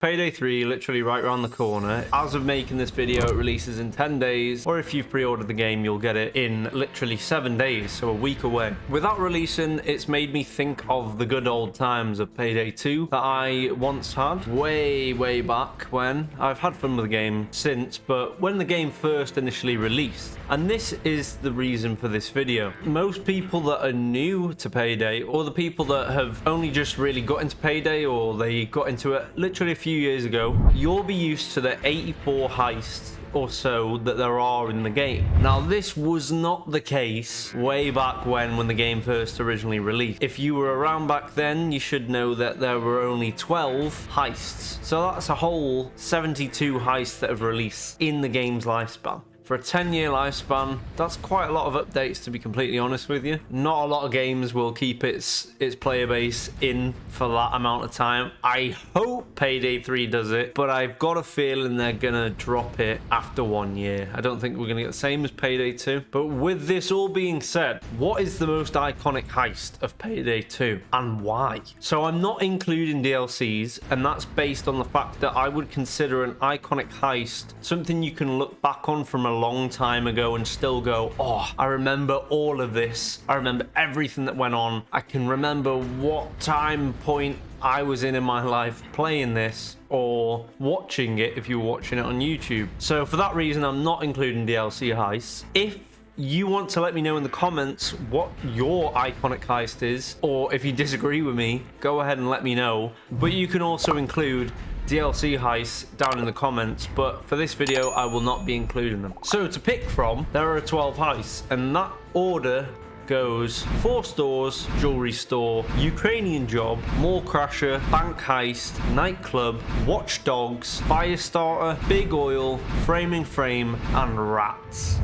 Payday 3 literally right around the corner. As of making this video, it releases in 10 days, or if you've pre-ordered the game, you'll get it in literally 7 days, so a week away. Without releasing, it's made me think of the good old times of Payday 2 that I once had way back when. I've had fun with the game since, but when the game first initially released. And this is the reason for this video. Most people that are new to Payday, or the people that have only just really got into Payday, or they got into it literally a few years ago, you'll be used to the 84 heists or so that there are in the game. Now, this was not the case way back when the game first originally released. If you were around back then, you should know that there were only 12 heists. So that's a whole 72 heists that have released in the game's lifespan. For a 10-year lifespan, that's quite a lot of updates, to be completely honest with you. Not a lot of games will keep its player base in for that amount of time. I hope Payday 3 does it, but I've got a feeling they're gonna drop it after 1 year. I don't think we're gonna get the same as Payday 2. But with this all being said, what is the most iconic heist of Payday 2 and why? So I'm not including DLCs, and that's based on the fact that I would consider an iconic heist something you can look back on from a long time ago and still go, oh, I remember all of this. I remember everything that went on. I can remember what time point I was in my life playing this or watching it if you were watching it on YouTube. So for that reason, I'm not including DLC heists. If you want to let me know in the comments what your iconic heist is, or if you disagree with me, go ahead and let me know. But you can also include DLC heists down in the comments, but for this video I will not be including them. So to pick from, there are 12 heists, and that order goes 4 stores, jewelry store, Ukrainian job, mall crasher, bank heist, nightclub, watchdogs, fire starter, big oil, framing frame, and rats.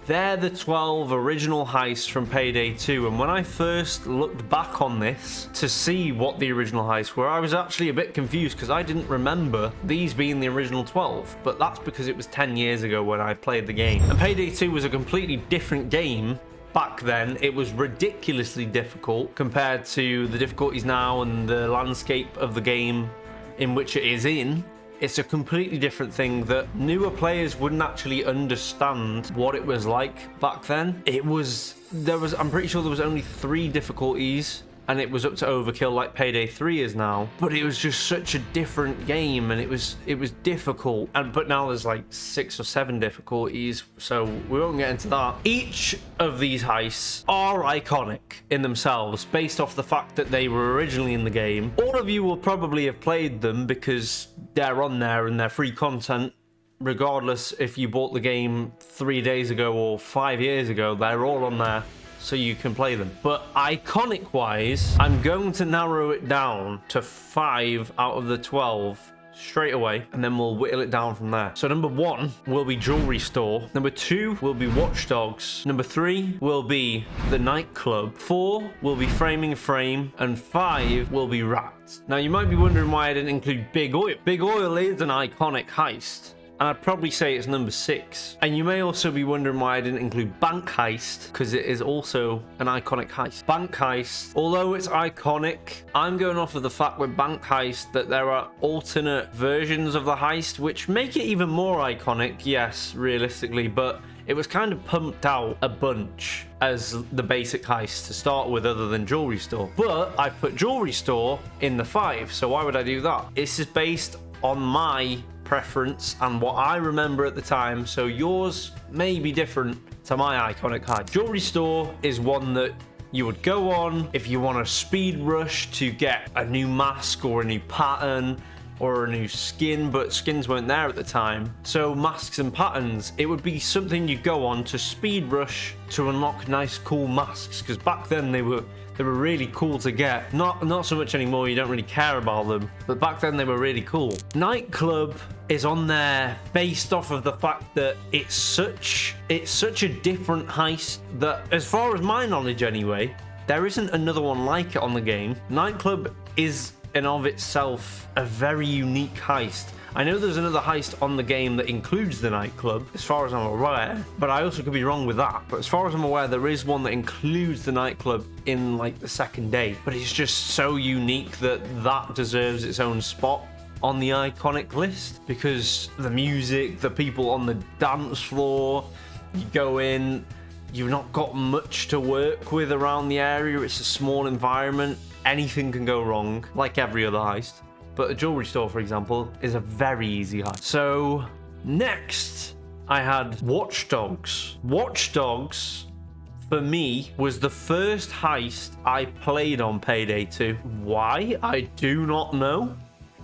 They're the 12 original heists from Payday 2, and when I first looked back on this to see what the original heists were, I was actually a bit confused because I didn't remember these being the original 12, but that's because it was 10 years ago when I played the game. And Payday 2 was a completely different game. Back then, it was ridiculously difficult compared to the difficulties now and the landscape of the game in which it is in. It's a completely different thing that newer players wouldn't actually understand what it was like back then. I'm pretty sure there was only 3 difficulties, and it was up to overkill like Payday 3 is now. But it was just such a different game, and it was difficult. But now there's like 6 or 7 difficulties, so we won't get into that. Each of these heists are iconic in themselves, based off the fact that they were originally in the game. All of you will probably have played them because they're on there and they're free content. Regardless if you bought the game 3 days ago or 5 years ago, they're all on there, so you can play them. But iconic wise, I'm going to narrow it down to 5 out of the 12 straight away, and then we'll whittle it down from there. So number 1 will be jewelry store, number 2 will be watchdogs, number 3 will be the nightclub, 4 will be framing frame, and 5 will be rats. Now you might be wondering why I didn't include big oil. Big oil is an iconic heist, and I'd probably say it's number 6. And you may also be wondering why I didn't include bank heist, because it is also an iconic heist. Bank heist, although it's iconic, I'm going off of the fact with bank heist that there are alternate versions of the heist which make it even more iconic, yes, realistically, but it was kind of pumped out a bunch as the basic heist to start with, other than jewelry store. But I put jewelry store in the 5, so why would I do that? This is based on my preference and what I remember at the time, so yours may be different to my iconic heist. Jewelry store is one that you would go on if you want a speed rush to get a new mask or a new pattern or a new skin, but skins weren't there at the time. So masks and patterns, it would be something you go on to speed rush to unlock nice cool masks, because back then they were really cool to get. Not so much anymore, you don't really care about them, but back then they were really cool. Nightclub is on there based off of the fact that it's such a different heist that, as far as my knowledge anyway, there isn't another one like it on the game. Nightclub is in of itself a very unique heist. I know there's another heist on the game that includes the nightclub, as far as I'm aware, but I also could be wrong with that. But as far as I'm aware, there is one that includes the nightclub in like the second day, but it's just so unique that that deserves its own spot on the iconic list because the music, the people on the dance floor, you go in, you've not got much to work with around the area. It's a small environment. Anything can go wrong, like every other heist. But a jewelry store, for example, is a very easy heist. So next, I had Watch Dogs. Watch Dogs, for me, was the first heist I played on Payday 2. Why? I do not know.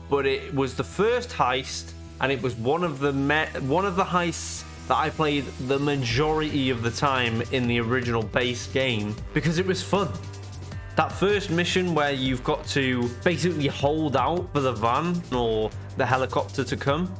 But it was the first heist, and it was one of the heists that I played the majority of the time in the original base game because it was fun. That first mission where you've got to basically hold out for the van or the helicopter to come.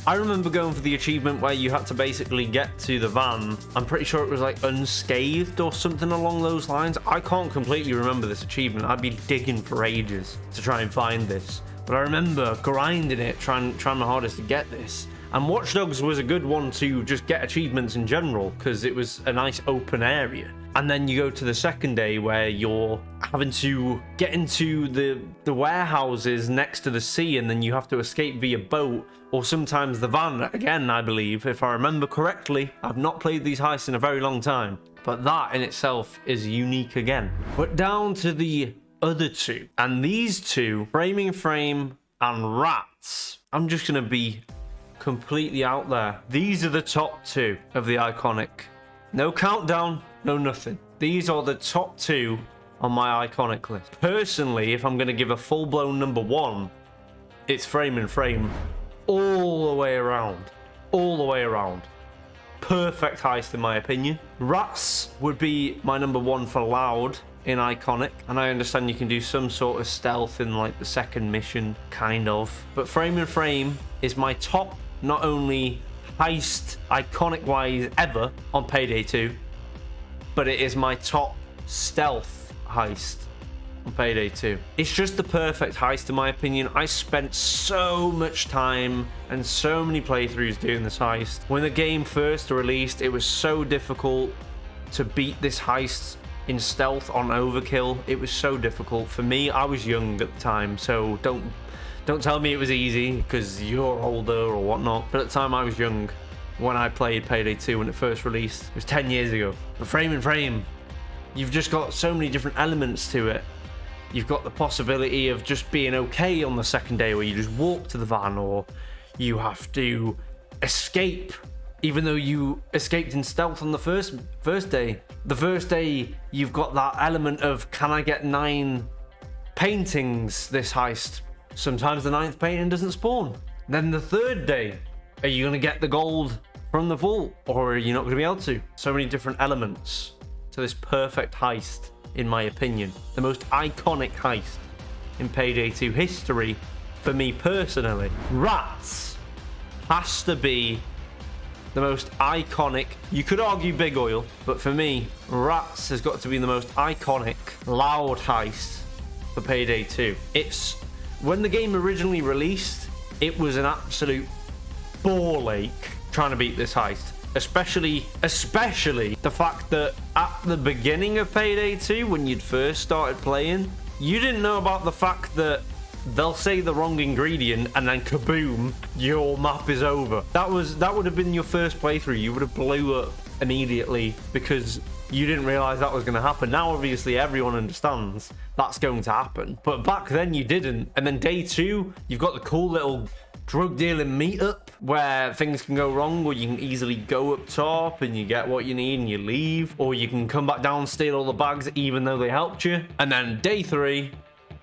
I remember going for the achievement where you had to basically get to the van. I'm pretty sure it was like unscathed or something along those lines. I can't completely remember this achievement. I'd be digging for ages to try and find this. But I remember grinding it, trying my hardest to get this. And Watch Dogs was a good one to just get achievements in general because it was a nice open area. And then you go to the second day where you're having to get into the warehouses next to the sea, and then you have to escape via boat or sometimes the van again, I believe, if I remember correctly. I've not played these heists in a very long time, but that in itself is unique again. But down to the other two, and these two, Framing Frame and Rats, I'm just going to be completely out there. These are the top two of the iconic. No countdown, no nothing. These are the top two on my iconic list. Personally, if I'm going to give a full-blown number one, it's Framing Frame all the way around. All the way around. Perfect heist in my opinion. Rats would be my number one for loud in iconic, and I understand you can do some sort of stealth in like the second mission, kind of. But Framing Frame is my top, not only heist iconic wise ever on Payday 2, but it is my top stealth heist on Payday 2. It's just the perfect heist in my opinion. I spent so much time and so many playthroughs doing this heist. When the game first released, it was so difficult to beat this heist in stealth on overkill. It was so difficult for me. I was young at the time, so don't tell me it was easy because you're older or whatnot. But at the time I was young when I played Payday 2 when it first released. It was 10 years ago. But Framing Frame, you've just got so many different elements to it. You've got the possibility of just being okay on the second day where you just walk to the van, or you have to escape even though you escaped in stealth on the first day. The first day, you've got that element of, can I get 9 paintings this heist? Sometimes the 9th painting doesn't spawn. Then the third day, are you going to get the gold from the vault, or are you not going to be able to? So many different elements to this perfect heist, in my opinion. The most iconic heist in Payday 2 history, for me personally. Rats has to be the most iconic. You could argue Big Oil, but for me, Rats has got to be the most iconic loud heist for Payday 2. It's, when the game originally released, it was an absolute ball ache trying to beat this heist. Especially the fact that at the beginning of Payday 2, when you'd first started playing, you didn't know about the fact that they'll say the wrong ingredient and then kaboom, your map is over. That would have been your first playthrough. You would have blew up immediately because you didn't realize that was going to happen. Now obviously everyone understands that's going to happen, but back then you didn't. And then day 2, you've got the cool little drug dealing meetup where things can go wrong, or you can easily go up top and you get what you need and you leave, or you can come back down and steal all the bags even though they helped you. And then day 3,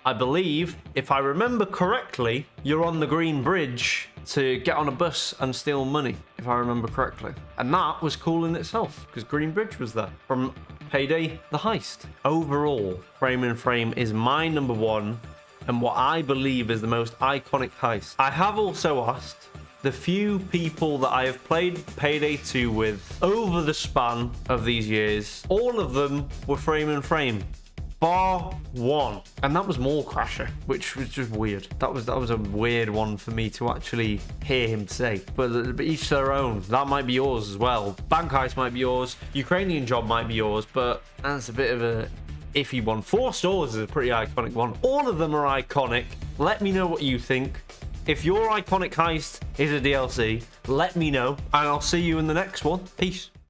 I believe, if I remember correctly, you're on the Green Bridge to get on a bus and steal money, if I remember correctly. And that was cool in itself, because Green Bridge was there from Payday the Heist. Overall, Framing Frame is my number 1 and what I believe is the most iconic heist. I have also asked the few people that I have played Payday 2 with over the span of these years. All of them were Framing Frame, bar 1, and that was Mall Crasher, which was just weird. That was a weird one for me to actually hear him say. But each their own. That might be yours as well. Bank Heist might be yours. Ukrainian Job might be yours, but that's a bit of a iffy one. 4 Stores is a pretty iconic one. All of them are iconic. Let me know what you think. If your iconic heist is a DLC, let me know, and I'll see you in the next one. Peace.